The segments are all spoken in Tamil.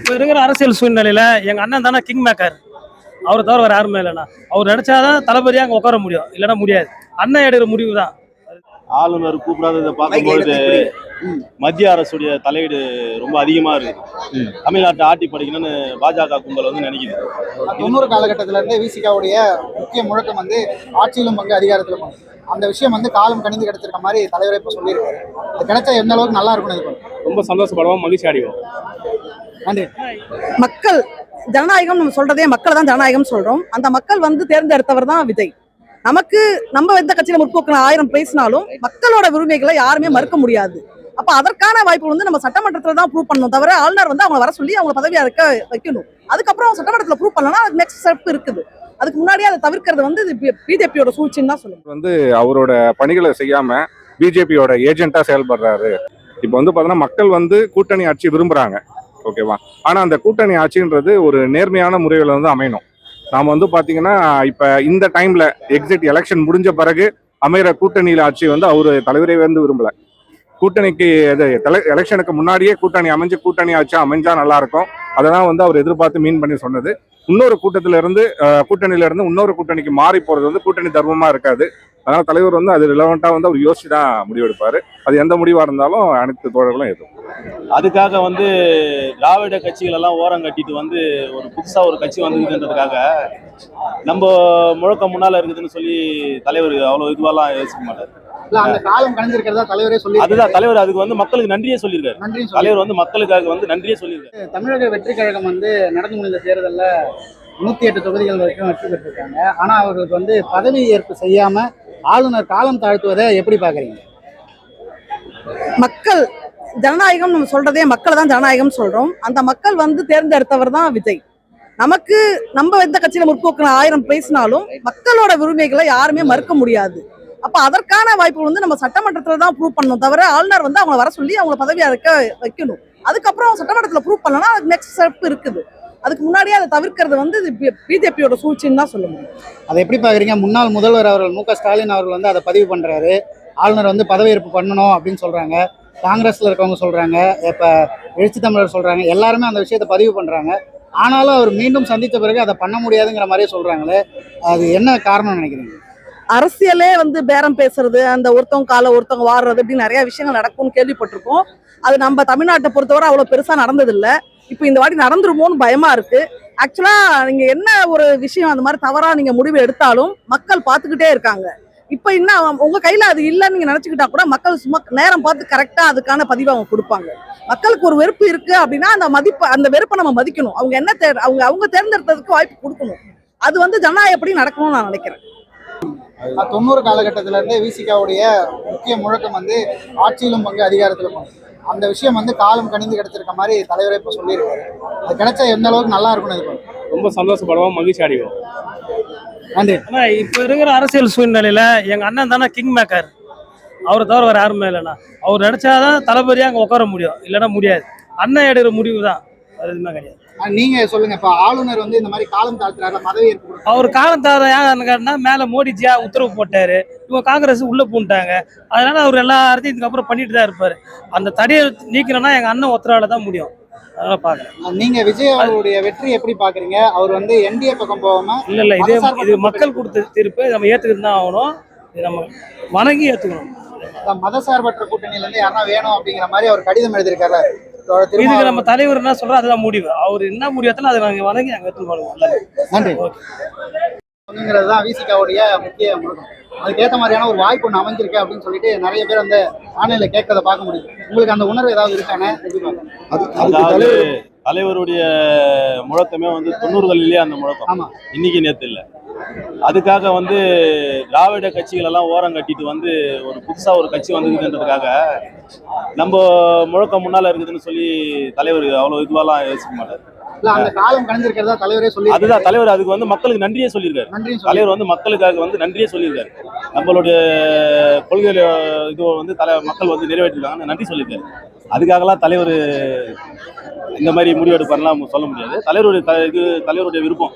இப்போ இருக்கிற அரசியல் சூழ்நிலையில எங்க அண்ணன் தானே கிங் மேக்கர். அவரை தவிர வேற யாருமே இல்லைண்ணா. அவர் நடிச்சாதான் தளபதியா அங்க உட்கார முடியும், இல்லைன்னா முடியாது. அண்ணன் எடுக்கிற முடிவு தான். ஆளுநர் கூப்பிடாததை பார்க்கும்போது மத்திய அரசுடைய தலையீடு ரொம்ப அதிகமா இருக்கு. தமிழ்நாட்டை ஆட்டி படிக்கணும்னு பாஜக கும்பல் வந்து நினைக்குது. 90 காலகட்டத்தில இருந்தே விசிகாவுடைய முக்கிய முழக்கம் வந்து ஆட்சியிலும் பங்கு அதிகாரத்திலும் பங்கு. அந்த விஷயம் வந்து காலம் கணிந்து கிடைச்சிருக்க மாதிரி தலைவரை இப்போ சொல்லியிருக்காரு. அது கிடைச்சா எந்த அளவுக்கு நல்லா இருக்கும்? இது ரொம்ப சந்தோஷப்படுவோம், மகிழ்ச்சி அடைவோம். நன்றி. மக்கள் ஜனநாயகம் நம்ம சொல்றதே மக்களை தான் ஜனநாயகம் சொல்றோம். அந்த மக்கள் வந்து தேர்ந்தெடுத்தவர் தான் விஜய். நமக்கு நம்ம எந்த கட்சியில முற்போக்கு 1000 பேசினாலும் மக்களோட உரிமைகளை யாருமே மறுக்க முடியாது. அப்ப அதற்கான வாய்ப்பு வந்து நம்ம சட்டமன்றத்துல தான் ப்ரூவ் பண்ணணும், தவிர ஆளுநர் வந்து அவங்க வர சொல்லி அவங்க பதவியா இருக்க வைக்கணும். அதுக்கப்புறம் சட்டமன்றத்துல ப்ரூவ் பண்ணலன்னா அது நெக்ஸ்ட் ஸ்டெப் இருக்குது. அதுக்கு முன்னாடியே அதை தவிர்க்கிறது வந்து பிஜேபியோட சூழ்ச்சின்னு தான் சொல்லணும். வந்து அவரோட பணிகளை செய்யாம பிஜேபியோட ஏஜென்ட்டா செயல்படுறாரு. இப்போ வந்து பாத்தீங்கன்னா மக்கள் வந்து கூட்டணி ஆட்சி விரும்புறாங்க, ஓகேவா? ஆனா அந்த கூட்டணி ஆட்சின்றது ஒரு நேர்மையான முறையில் வந்து அமையணும். நாம வந்து பாத்தீங்கன்னா இப்ப இந்த டைம்ல எக்ஸிட் எலெக்ஷன் முடிஞ்ச பிறகு அமைகிற கூட்டணியில ஆட்சி வந்து அவரு தலைவரே வந்து விரும்பல. கூட்டணிக்கு எலெக்ஷனுக்கு முன்னாடியே கூட்டணி கூட்டணி ஆட்சி அமைஞ்சா நல்லா இருக்கும். அதெல்லாம் வந்து அவர் எதிர்பார்த்து மீன் பண்ணி சொன்னது. இன்னொரு கூட்டணியில இருந்து இன்னொரு கூட்டணிக்கு மாறி போறது வந்து கூட்டணி தர்மமா இருக்காது. அதனால தலைவர் வந்து அது ரிலவெண்டா வந்து அவர் யோசிச்சு தான் முடிவெடுப்பாரு. அது எந்த முடிவா இருந்தாலும் அனைத்து தோழர்களும் எதுவும். அதுக்காக வந்து திராவிட கட்சிகள் எல்லாம் ஓரம் கட்டிட்டு வந்து ஒரு புதுசா ஒரு கட்சி வந்துக்குதுன்றதுக்காக நம்ம முழக்கம் முன்னால இருக்குதுன்னு சொல்லி தலைவர் அவ்வளவு இதுவெல்லாம் யோசிக்க மாட்டார். அந்த காலம் கணிஞ்சிருக்கிறதா தலைவரே சொல்லி அதுதான் தலைவர் அதுக்கு வந்து மக்களுக்கு நன்றியே சொல்லியிருக்காரு. தலைவர் வந்து மக்களுக்காக வந்து நன்றியே சொல்லியிருக்காரு. தமிழக வெற்றி கழகம் வந்து நடந்து முடிந்த தேர்தலில் 108 தொகுதிகள் வரைக்கும் வெற்றி பெற்றிருக்காங்க. ஆனா அவர்களுக்கு வந்து பதவி ஏற்பு செய்யாம ஆளுநர் காலம் தாழ்த்துவதை எப்படி பாக்குறீங்க? மக்கள் ஜனநாயகம் நம்ம சொல்றதே மக்களை தான் ஜனநாயகம் சொல்றோம். அந்த மக்கள் வந்து தேர்ந்தெடுத்தவர் தான் விஜய். நமக்கு நம்ம எந்த கட்சியில முற்போக்கு 1000 பேசினாலும் மக்களோட உரிமைகளை யாருமே மறுக்க முடியாது. அப்ப அதற்கான வாய்ப்பு வந்து நம்ம சட்டமன்றத்துல தான் ப்ரூவ் பண்ணணும், தவிர ஆளுநர் வந்து அவங்க வர சொல்லி அவங்க பதவியா இருக்க வைக்கணும். அதுக்கப்புறம் சட்டமன்றத்துல ப்ரூவ் பண்ணலன்னா அது நெக்ஸ்ட் ஸ்டெப் இருக்குது. அதுக்கு முன்னாடியே அதை தவிர்க்கிறது வந்து பிஜேபியோட சூழ்ச்சின்னு தான் சொல்ல முடியும். அதை எப்படி பாக்குறீங்க? முன்னாள் முதல்வர் அவர்கள் மு க ஸ்டாலின் அவர்கள் வந்து அதை பதிவு பண்றாரு. ஆளுநர் வந்து பதவியேற்பு பண்ணணும் அப்படின்னு சொல்றாங்க. காங்கிரஸ்ல இருக்கவங்க சொல்றாங்க, இப்ப எழுச்சி தமிழர் சொல்றாங்க, எல்லாருமே அந்த விஷயத்தை பதிவு பண்றாங்க. ஆனாலும் அவர் மீண்டும் சந்தித்த பிறகு அதை பண்ண முடியாதுங்கிற மாதிரியே சொல்றாங்களே, அது என்ன காரணம் நினைக்கிறீங்க? அரசியலே வந்து பேரம் பேசுறது, அந்த ஒருத்தவங்க கால ஒருத்தவங்க வாடுறது, இப்படி நிறைய விஷயங்கள் நடக்கும்னு கேள்விப்பட்டிருக்கோம். அது நம்ம தமிழ்நாட்டை பொறுத்தவரை அவ்வளவு பெருசா நடந்ததில்லை. இப்போ இந்த வாட்டி நடந்துருமோன்னு பயமா இருக்கு. ஆக்சுவலா நீங்க என்ன ஒரு விஷயம் அந்த மாதிரி தவறா நீங்க முடிவு எடுத்தாலும் மக்கள் பார்த்துக்கிட்டே இருக்காங்க. இப்ப இன்னும் உங்க கையில அது இல்லைன்னு நீங்க நினைச்சுக்கிட்டா கூட மக்கள் சும்மா நேரம் பார்த்து கரெக்டா அதுக்கான பதிவை அவங்க கொடுப்பாங்க. மக்களுக்கு ஒரு வெறுப்பு இருக்கு அப்படின்னா அந்த வெறுப்பை நம்ம மதிக்கணும். அவங்க என்ன அவங்க தேர்ந்தெடுத்ததுக்கு வாய்ப்பு கொடுக்கணும். அது வந்து ஜனநாயகப்படி நடக்கணும்னு நான் நினைக்கிறேன். 90 காலகட்டத்தில இருந்தே விசிகாவுடைய முக்கிய முழக்கம் வந்து ஆட்சியிலும் பங்கு அதிகாரத்திலும் பங்கு. அந்த விஷயம் வந்து காலம் கணிந்து கிடைச்சிருக்க மாதிரி தலைவரை இப்போ சொல்லியிருக்காரு. அது கிடைச்சா எந்த அளவுக்கு நல்லா இருக்கும்? இது ரொம்ப சந்தோஷப்படுவோம், மகிழ்ச்சி அடைவோம். நன்றி. ஆனா இப்போ இருக்கிற அரசியல் சூழ்நிலையில எங்க அண்ணன் தானே கிங் மேக்கர். அவரை தவிர வேற யாருமே இல்லைண்ணா. அவர் நடிச்சாதான் தளபதியா அங்க உட்கார முடியும், இல்லைன்னா முடியாது. அண்ணன் எடுக்கிற முடிவு தான், அது எதுவுமே கிடையாது. நீங்க சொல்லுங்க. இப்ப ஆளுநர் வந்து இந்த மாதிரி காலம் தாழ்த்துறாரு, பதவி ஏற்பு அவர் காலம் தாழ்த்தா மேல மோடிஜியா உத்தரவு போட்டாரு. இவங்க காங்கிரஸ் உள்ள பூண்டாங்க. அதனால அவர் எல்லாத்தையும் இதுக்கப்புறம் பண்ணிட்டு தான் இருப்பாரு. அந்த தடையை நீக்கணும்னா எங்க அண்ணன் ஒத்தரால தான் முடியும். அதனால பாக்குறேன். நீங்க விஜய் அவருடைய வெற்றி எப்படி பாக்குறீங்க? அவர் வந்து என்டிஏ பக்கம் போகாம இல்ல இது மக்கள் கொடுத்த தீர்ப்பு, நம்ம ஏத்துக்கிட்டு தான் ஆகணும். நம்ம வணங்கி ஏத்துக்கணும். மதசார்பற்ற கூட்டணியில இருந்து யாரா வேணும் அப்படிங்கிற மாதிரி அவர் கடிதம் எழுதியிருக்காரு. இதுக்கு நம்ம தலைவர் என்ன சொல்றோம் அதுதான் முடிவு. அவர் என்ன முடியாதாலும் அதை நாங்க வணங்கி அங்க எடுத்து போடுவோம். நன்றி. தான் விசிகாவுடைய முக்கிய முழக்கம். அதுக்கேற்ற மாதிரியான ஒரு வாய்ப்பு ஒன்று அமைஞ்சிருக்கு அப்படின்னு சொல்லிட்டு நிறைய பேர் அந்த ஆன்லைன்ல கேட்கறத பார்க்க முடியும். உங்களுக்கு அந்த உணர்வு ஏதாவது இருக்கானே? தலைவருடைய முழக்கமே வந்து 90களிலேயே அந்த முழக்கம், இன்னைக்கு நேற்று இல்லை. அதுக்காக வந்து திராவிட கட்சிகள் எல்லாம் ஓரம் கட்டிட்டு வந்து ஒரு புதுசா ஒரு கட்சி வந்துக்குதுன்றதுக்காக நம்ம முழக்கம் முன்னால இருக்குதுன்னு சொல்லி தலைவர் அவ்வளவு இதுவெல்லாம் யோசிக்க மாட்டார். அந்த காலம் கணிஞ்சிருக்கிறதா தலைவரே சொல்லி அதுதான் தலைவர் அதுக்கு வந்து மக்களுக்கு நன்றியே சொல்லியிருக்காரு. தலைவர் வந்து மக்களுக்காக வந்து நன்றியே சொல்லியிருக்காரு. நம்மளுடைய கொள்கையில இது வந்து மக்கள் வந்து நிறைவேற்றிருக்காங்கன்னு நன்றி சொல்லியிருக்காரு. அதுக்காகலாம் தலைவர் இந்த மாதிரி முடிவெடுப்பார்லாம் சொல்ல முடியாது. தலைவருடைய விருப்பம்.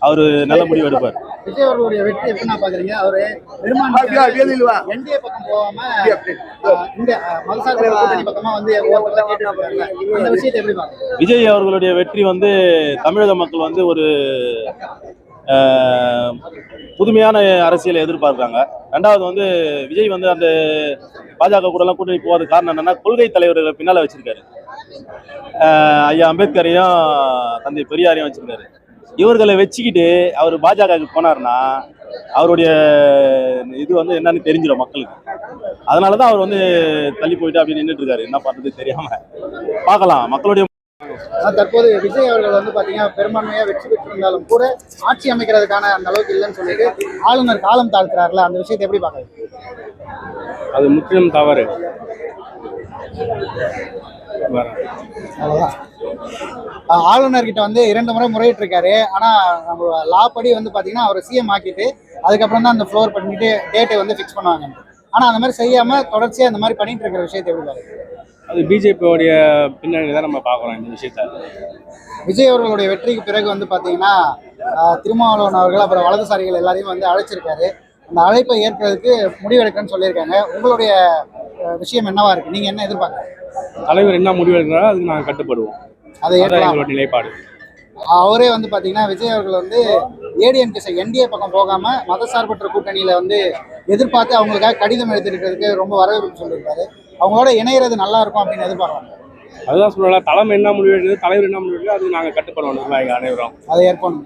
அவரு நல்ல முடிவு எடுப்பார். விஜய் அவர்களுடைய வெற்றி எப்படி நான் பாக்குறீங்க? அவரு பெரும்பான்மை என்டிஏ பக்கம் போகாம இந்த மதசார்பற்ற கூட்டணி பக்கமா வந்து ஒவ்வொருத்தரும் கேட்டுட்டு இருக்காங்க. அந்த விஷயத்தை எப்படி பாக்குறீங்க? விஜய் அவர்களுடைய வெற்றி வந்து தமிழக மக்கள் வந்து ஒரு புதுமையான அரசியலை எதிர்பார்க்குறாங்க. ரெண்டாவது வந்து விஜய் வந்து அந்த பாஜக கூட எல்லாம் கூட்டணி போவது காரணம் என்னன்னா, கொள்கை தலைவர்களை பின்னால வச்சிருக்காரு. ஐயா அம்பேத்கரையும் தந்தை பெரியாரையும் வச்சிருக்காரு. இவர்களை வச்சுக்கிட்டு அவர் பாஜகவுக்கு போனார்னா அவருடைய இது வந்து என்னன்னு தெரிஞ்சிடும் மக்களுக்கு. அதனாலதான் அவர் வந்து தள்ளி போயிட்டு அப்படி நின்றுட்டு இருக்காரு. என்ன பண்றது தெரியாம பார்க்கலாம். மக்களுடைய தற்போது விஜய் அவர்கள் வந்து பாத்தீங்கன்னா பெரும்பான்மையா வெற்றி பெற்றிருந்தாலும் கூட ஆட்சி அமைக்கிறதுக்கான அந்த அளவுக்கு இல்லைன்னு சொல்லிட்டு ஆளுநர் காலம் தாழ்த்துறாருல, அந்த விஷயத்தை எப்படி பாக்குறீங்க? அது முற்றிலும் தவறு. அவ்வளவுதான். ஆளுநர் கிட்ட வந்து 2 முறை முறையிட்டு இருக்காரு. ஆனா நம்ம லா படி வந்து பாத்தீங்கன்னா அவர் சிஎம் ஆக்கிட்டு அதுக்கப்புறம் தான் அந்த ஃப்ளோர் பண்ணிட்டு டேட்டை வந்து ஃபிக்ஸ் பண்ணுவாங்க. ஆனா அந்த மாதிரி செய்யாம தொடர்ச்சியா இந்த மாதிரி பண்ணிட்டு இருக்கிற விஷயத்தை எப்படி பாருங்க? அது பிஜேபியோடைய பின்னணி தான் நம்ம பார்க்குறோம் இந்த விஷயத்த. விஜய் அவர்களுடைய வெற்றிக்கு பிறகு வந்து பாத்தீங்கன்னா திருமாவளவன் அவர்கள் அப்புறம் வலதுசாரிகள் எல்லாரையும் வந்து அழைச்சிருக்காரு. அந்த அழைப்பை ஏற்கிறதுக்கு முடிவெடுக்கிறேன்னு சொல்லியிருக்காங்க. உங்களுடைய விஷயம் என்னவா இருக்கு? நீங்க என்ன எதிர்பார்க்குறீங்க? தலைவர் என்ன முடிவு எடுக்கிறாரோ அதுக்கு நாங்கள் கட்டுப்படுவோம். அதை ஏற்கலாம். நிலைப்பாடு. அவரே வந்து பாத்தீங்கன்னா விஜய் அவர்கள் வந்து ஏடிஎம்கே என்டிஏ பக்கம் போகாம மதசார்பற்ற கூட்டணியில வந்து எதிர்பார்த்து அவங்களுக்காக கடிதம் எழுதிருக்கிறதுக்கு ரொம்ப வரவேற்பு சொல்லியிருக்காரு. அவங்களோட இணையிறது நல்லா இருக்கும் அப்படின்னு எதிர்பார்க்குறாங்க. அதுதான் சொல்லலாம். தலைமை என்ன முடிவு எடுக்குது, தலைவர் என்ன முடிவு எடுக்குது, அது நாங்கள் கட்டுப்படுவோம். எங்கள் அனைவரும் அதை ஏற்போம்.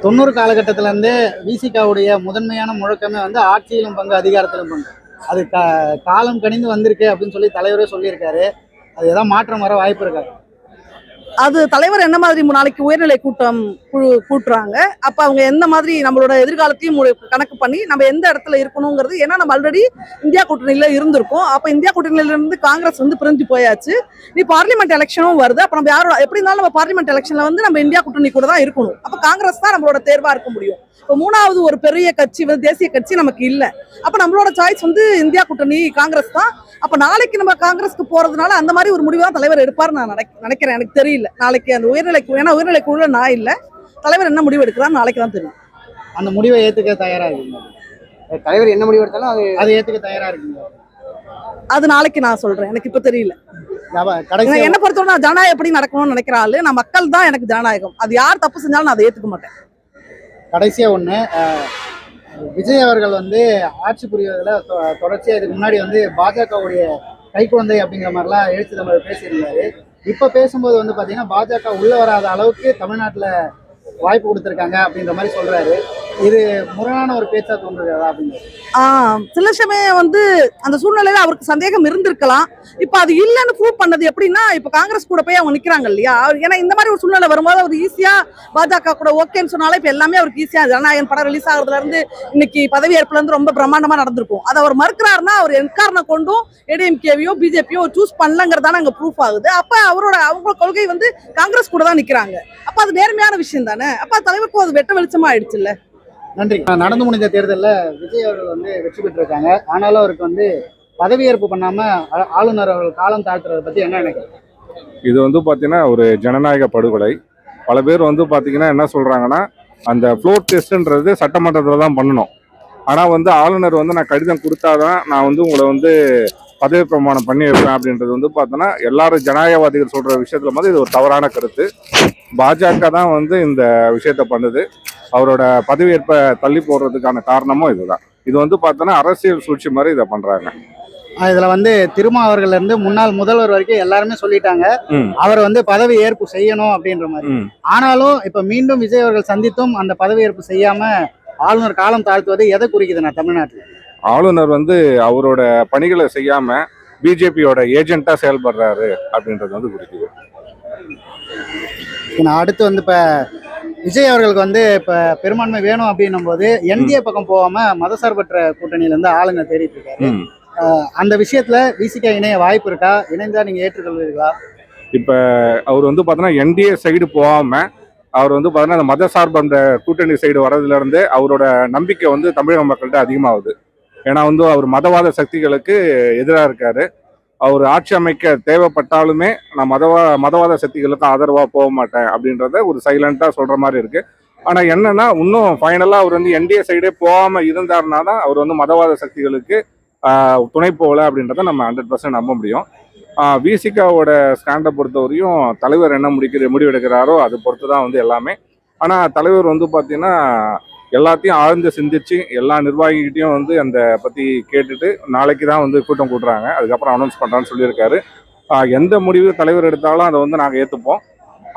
90 காலகட்டத்தில இருந்து விசிகாவுடைய முதன்மையான முழக்கமே வந்து ஆட்சியிலும் பங்கு அதிகாரத்திலும் பங்கு. அது காலம் கணிந்து வந்திருக்கு அப்படின்னு சொல்லி தலைவரே சொல்லியிருக்காரு. அது ஏதாவது மாற்றம் வர வாய்ப்பு இருக்காது? அது தலைவர் என்ன மாதிரி நாளைக்கு உயர்நிலை கூட்டம் கூட்டுறாங்க. அப்ப அவங்க எந்த மாதிரி நம்மளோட எதிர்காலத்தையும் கணக்கு பண்ணி நம்ம எந்த இடத்துல இருக்கணுங்கிறது. ஏன்னா நம்ம ஆல்ரெடி இந்தியா கூட்டணியில இருந்திருக்கோம். அப்ப இந்தியா கூட்டணியில இருந்து காங்கிரஸ் வந்து பிரிஞ்சு போயாச்சு. நீ பார்லிமெண்ட் எலெக்ஷனும் வருது. அப்ப நம்ம யாரோட எப்படி இருந்தாலும் நம்ம பார்லிமெண்ட் எலெக்ஷன்ல வந்து நம்ம இந்தியா கூட்டணி கூட தான் இருக்கணும். அப்ப காங்கிரஸ் தான் நம்மளோட தேர்வா இருக்க முடியும். இப்போ 3வது ஒரு பெரிய கட்சி வந்து தேசிய கட்சி நமக்கு இல்லை. அப்ப நம்மளோட சாய்ஸ் வந்து இந்தியா கூட்டணி காங்கிரஸ் தான். அப்ப நாளைக்கு நம்ம காங்கிரஸ்க்கு போறதுனால அந்த மாதிரி ஒரு முடிவு தான் தலைவர் எடுப்பார் நான் நினைக்கிறேன். எனக்கு தெரியல நாளைக்கு அந்த ஏன்னா உயர்நிலை குழுல நான் இல்லை. தலைவர் என்ன முடிவு எடுக்கிறான்னு நாளைக்கு தான் தெரியும். அந்த முடிவை ஏத்துக்க தயாரா இருக்குங்க? தலைவர் என்ன முடிவு எடுத்தாலும் அதை ஏத்துக்க தயாரா இருக்குங்க? அது நாளைக்கு நான் சொல்றேன். எனக்கு இப்ப தெரியல. என்ன பொறுத்தவரை ஜனநாயகம் எப்படி நடக்கணும்னு நினைக்கிற ஆளு நான். மக்கள் தான் எனக்கு ஜனநாயகம். அது யார் தப்பு செஞ்சாலும் நான் அதை ஏத்துக்க மாட்டேன். கடைசியா ஒண்ணு, விஜய் அவர்கள் வந்து ஆட்சி புரிவதில் தொடர்ச்சியா இதுக்கு முன்னாடி வந்து பாஜகவுடைய கைக்குழந்தை அப்படிங்கிற மாதிரிலாம் எழுச்சி தமிழர் பேசியிருந்தாரு. இப்ப பேசும்போது வந்து பாத்தீங்கன்னா பாஜக உள்ள வராத அளவுக்கு தமிழ்நாட்டுல வாய்ப்பு கொடுத்துருக்காங்க அப்படின்ற மாதிரி சொல்றாரு. இது முரணான ஒரு பேச்சா தோன்றுகிறதா அப்படிங்கிறது? சில சமயம் வந்து அந்த சூழ்நிலையில அவருக்கு சந்தேகம் இருந்திருக்கலாம். இப்ப அது இல்லைன்னு ப்ரூவ் பண்ணது எப்படின்னா இப்ப காங்கிரஸ் கூட போய் அவங்க நிக்கிறாங்க இல்லையா. ஏன்னா இந்த மாதிரி ஒரு சூழ்நிலை வரும்போது அவர் ஈஸியா பாஜக கூட ஓகேன்னு சொன்னாலே இப்ப எல்லாமே அவருக்கு ஈஸியா ஜனநாயகன் படம் ரிலீஸ் ஆகுறதுல இருந்து இன்னைக்கு பதவி ஏற்புல இருந்து ரொம்ப பிரம்மாண்டமா நடந்திருக்கும். அதை அவர் மறுக்கிறாருன்னா அவர் என்காரணம் கொண்டும் ஏடிஎம்கேவையோ பிஜேபியோ சூஸ் பண்ணலங்கிறதான அங்க ப்ரூஃப் ஆகுது. அப்ப அவங்க கொள்கை வந்து காங்கிரஸ் கூட தான் நிக்கிறாங்க. அப்ப அது நேர்மையான விஷயம் தானே. அப்ப தலைவருக்கும் அது வெட்ட வெளிச்சமா ஆயிடுச்சு இல்ல. நன்றி. நடந்து முடிஞ்ச தேர்தலில் விஜய் அவர்கள் வந்து வெற்றி பெற்றிருக்காங்க. ஆனாலும் அவருக்கு வந்து பதவியேற்பு பண்ணாம ஆளுநர் அவர்கள் காலம் தாழ்த்துறதை பத்தி என்ன நினைக்கிறீங்க? இது வந்து பார்த்தீங்கன்னா ஒரு ஜனநாயக படுகொலை. பல பேர் வந்து பார்த்தீங்கன்னா என்ன சொல்றாங்கன்னா, அந்த ஃப்ளோர் டெஸ்ட்ன்றது சட்டமன்றத்தில் தான் பண்ணணும். ஆனால் வந்து ஆளுநர் வந்து நான் கடிதம் கொடுத்தாதான் நான் வந்து உங்களை வந்து பதவி பிரமாணம் பண்ணி வைப்பேன் அப்படின்றது வந்து பார்த்தோன்னா எல்லாரும் ஜனநாயகவாதிகள் சொல்ற விஷயத்துல வந்து இது ஒரு தவறான கருத்து. பாஜக தான் வந்து இந்த விஷயத்த பண்ணுது. அவரோட பதவியேற்பை தள்ளி போடுறதுக்கான காரணமும் இதுதான். இது வந்து பார்த்தோன்னா அரசியல் சூழ்ச்சி மாதிரி இதை பண்றாங்க. இதுல வந்து திருமாவர்கள் இருந்து முன்னாள் முதல்வர் வரைக்கும் எல்லாருமே சொல்லிட்டாங்க அவர் வந்து பதவி ஏற்பு செய்யணும் அப்படின்ற மாதிரி. ஆனாலும் இப்ப மீண்டும் விஜய் அவர்கள் சந்தித்தும் அந்த பதவியேற்பு செய்யாம ஆளுநர் காலம் தாழ்த்துவது எதை குறிக்குதுண்ணா தமிழ்நாட்டில்? ஆளுநர் வந்து அவரோட பணிகளை செய்யாம பிஜேபியோட ஏஜென்ட்டா செயல்படுறாரு அப்படின்றது வந்து குறிக்குது. அடுத்து வந்து இப்ப விஜய் அவர்களுக்கு வந்து இப்ப பெரும்பான்மை வேணும் அப்படின்னும் போது என்டிஏ பக்கம் போகாம மதசார்பற்ற கூட்டணியில இருந்து ஆளுநர் தேடிட்டு இருக்காரு. அந்த விஷயத்துல விசிகா இணைய வாய்ப்பு இருக்கா? இணைந்தா நீங்க ஏற்றுக்கொள்வீர்களா? இப்ப அவர் வந்து பார்த்தோன்னா என்டிஏ சைடு போகாம அவர் வந்து பார்த்தோன்னா அந்த மதசார்பற்ற கூட்டணி சைடு வர்றதுல இருந்து அவரோட நம்பிக்கை வந்து தமிழக மக்கள்கிட்ட அதிகமாகுது. ஏன்னா வந்து அவர் மதவாத சக்திகளுக்கு எதிராக இருக்காரு. அவர் ஆட்சி அமைக்க தேவைப்பட்டாலுமே நான் மதவாத சக்திகளுக்கு ஆதரவாக போக மாட்டேன் அப்படின்றத ஒரு சைலண்டா சொல்ற மாதிரி இருக்கு. ஆனா என்னன்னா இன்னும் ஃபைனலா அவர் வந்து என்டிஏ சைடே போகாம இருந்தாருன்னா தான் அவர் வந்து மதவாத சக்திகளுக்கு துணை போகல அப்படின்றத நம்ம 100% நம்ப முடியும். விசிகாவோட ஸ்டாண்டை பொறுத்தவரையும் தலைவர் என்ன முடிவெடுக்கிறாரோ அதை பொறுத்து தான் வந்து எல்லாமே. ஆனால் தலைவர் வந்து பார்த்தீங்கன்னா எல்லாத்தையும் ஆழ்ந்து சிந்திச்சு எல்லா நிர்வாகிகிட்டையும் வந்து அந்த பற்றி கேட்டுட்டு நாளைக்கு தான் வந்து கூட்டம் கூட்டுறாங்க, அதுக்கப்புறம் அனௌன்ஸ் பண்ணுறான்னு சொல்லியிருக்காரு. எந்த முடிவு தலைவர் எடுத்தாலும் அதை வந்து நாங்கள் ஏற்றுப்போம்.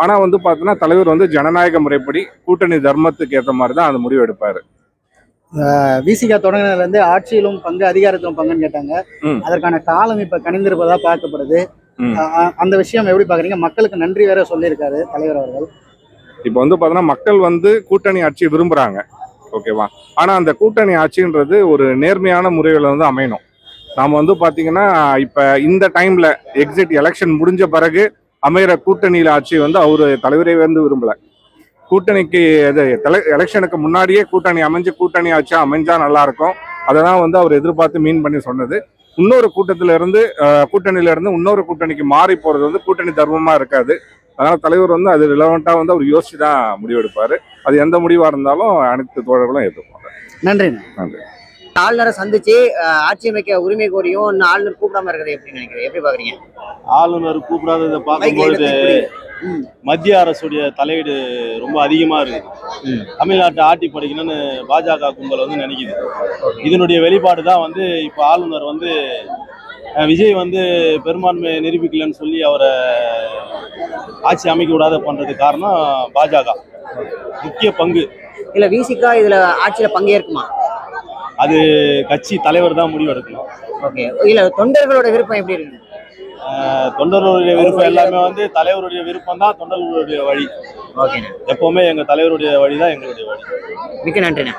ஆனால் வந்து பார்த்தீங்கன்னா தலைவர் வந்து ஜனநாயக முறைப்படி கூட்டணி தர்மத்துக்கு ஏற்ற மாதிரி தான் அந்த முடிவு எடுப்பார். விசிகா தொடங்கினதுலேருந்து ஆட்சியிலும் பங்கு அதிகாரத்திலும் பங்குன்னு கேட்டாங்க. அதற்கான காலம் இப்போ கணிந்திருப்பதா பார்க்கப்படுது. அந்த விஷயம் எப்படி பார்க்குறீங்க? மக்களுக்கு நன்றி வேற சொல்லியிருக்காரு தலைவர் அவர்கள். இப்போ வந்து பார்த்தீங்கன்னா மக்கள் வந்து கூட்டணி ஆட்சி விரும்புகிறாங்க, ஓகேவா? ஆனால் அந்த கூட்டணி ஆட்சின்றது ஒரு நேர்மையான முறையில் வந்து அமையணும். நாம் வந்து பார்த்தீங்கன்னா இப்போ இந்த டைமில் எக்ஸிட் எலெக்ஷன் முடிஞ்ச பிறகு அமைகிற கூட்டணியில் ஆட்சி வந்து அவர் தலைவரே வந்து விரும்பலை. கூட்டணிக்கு எலெக்ஷனுக்கு முன்னாடியே கூட்டணி அமைஞ்சு கூட்டணி ஆட்சியாக அமைஞ்சா நல்லா இருக்கும். அதை தான் வந்து அவர் எதிர்பார்த்து மீன் பண்ணி சொன்னது. இன்னொரு கூட்டணியில இருந்து இன்னொரு கூட்டணிக்கு மாறி போகிறது வந்து கூட்டணி தர்மமாக இருக்காது. அதனால் தலைவர் வந்து அது ரிலவெண்ட்டாக வந்து அவர் யோசிச்சு தான் முடிவெடுப்பார். அது எந்த முடிவாக இருந்தாலும் அனைத்து தோழர்களும் ஏற்றுப்பாங்க. நன்றி. நன்றி. ஆளுநரை சந்திச்சு ஆட்சி அமைக்க உரிமை கோரியும் இன்னும் ஆளுநர் கூப்பிடாம இருக்கிறது எப்படி நினைக்கிறீங்க? எப்படி பாக்குறீங்க? ஆளுநர் கூப்பிடாததை பார்க்கும்பொழுது மத்திய அரசுடைய தலையீடு ரொம்ப அதிகமா இருக்குது. தமிழ்நாட்டை ஆட்டி படிக்கணும்னு பாஜக கும்பல் வந்து நினைக்குது. இதனுடைய வெளிப்பாடு தான் வந்து இப்போ ஆளுநர் வந்து விஜய் வந்து பெரும்பான்மை நிரூபிக்கலன்னு சொல்லி அவரை ஆட்சி அமைக்க விடாத பண்றதுக்கு காரணம் பாஜக முக்கிய பங்கு. இல்ல விசிகா இதுல ஆட்சியில பங்கேற்குமா? அது கட்சி தலைவர் தான் முடிவு எடுக்கணும். ஓகே. இல்ல தொண்டர்களோட விருப்பம் எப்படி இருக்கு? தொண்டர்களுடைய விருப்பம் எல்லாமே வந்து தலைவருடைய விருப்பம் தான் தொண்டர்களுடைய வழி. ஓகே. எப்பவுமே எங்க தலைவருடைய வழி தான் எங்களுடைய வழி. மிக்க நன்றிண்ணா.